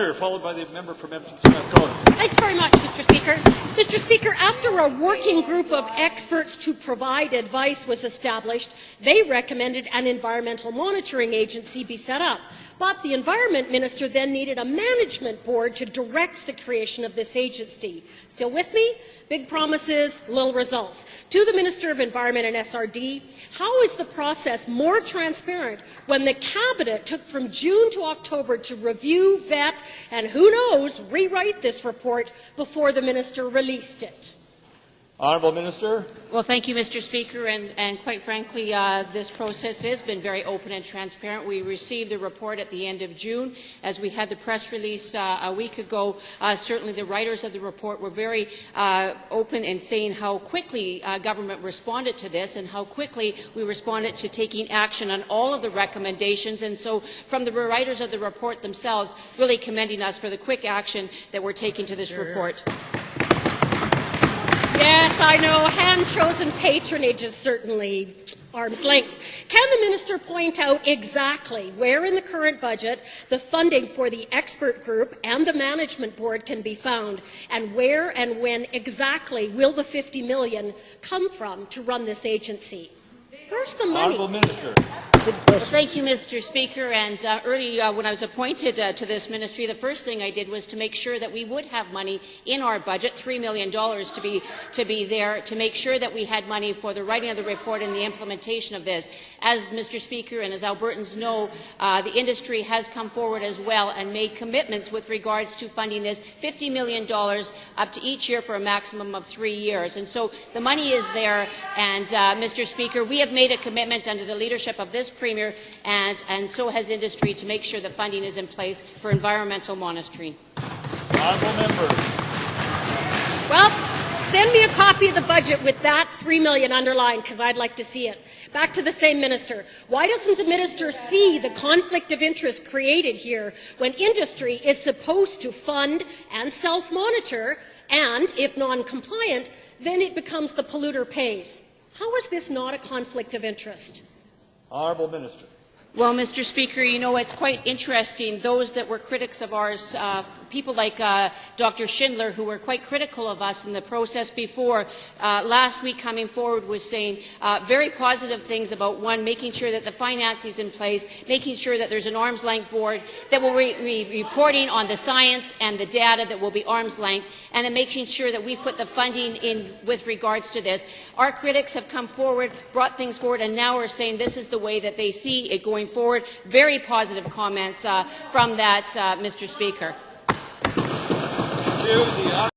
Centre, followed by the member from Edmonton-Strathcona. Thanks very much, Mr. Speaker. Mr. Speaker, after a working group of experts to provide advice was established, they recommended an environmental monitoring agency be set up. But the Environment Minister then needed a management board to direct the creation of this agency. Still with me? Big promises, little results. To the Minister of Environment and SRD, how is the process more transparent when the Cabinet took from June to October to review, vet, and who knows, rewrite this report before the Minister released it? Honourable Minister. Well, thank you, Mr. Speaker, and quite frankly, this process has been very open and transparent. We received the report at the end of June. As we had the press release a week ago, certainly the writers of the report were very open in saying how quickly government responded to this and how quickly we responded to taking action on all of the recommendations. And so from the writers of the report themselves, really commending us for the quick action that we're taking to this report. Yes, I know. Hand-chosen patronage is certainly arm's length. Can the minister point out exactly where in the current budget the funding for the expert group and the management board can be found, and where and when exactly will the $50 million come from to run this agency? Where's the money? Honourable Minister. Well, thank you, Mr. Speaker. And early when I was appointed to this ministry, the first thing I did was to make sure that we would have money in our budget, $3 million to be there, to make sure that we had money for the writing of the report and the implementation of this. As Mr. Speaker and as Albertans know, the industry has come forward as well and made commitments with regards to funding this $50 million up to each year for a maximum of 3 years. And so the money is there. And Mr. Speaker, we have made a commitment under the leadership of this Premier and so has industry to make sure that funding is in place for environmental monitoring. Honourable member. Well, send me a copy of the budget with that $3 million underlined, because I'd like to see it. Back to the same minister. Why doesn't the minister see the conflict of interest created here when industry is supposed to fund and self-monitor, and if non-compliant, then it becomes the polluter pays? How is this not a conflict of interest? Honourable Minister. Well, Mr. Speaker, you know, it's quite interesting. Those that were critics of ours, people like Dr. Schindler, who were quite critical of us in the process before, last week coming forward was saying very positive things about, one, making sure that the finance is in place, making sure that there's an arm's length board that will be reporting on the science and the data that will be arm's length, and then making sure that we put the funding in with regards to this. Our critics have come forward, brought things forward, and now are saying this is the way that they see it going forward. Very positive comments from that, Mr. Speaker. Thank you.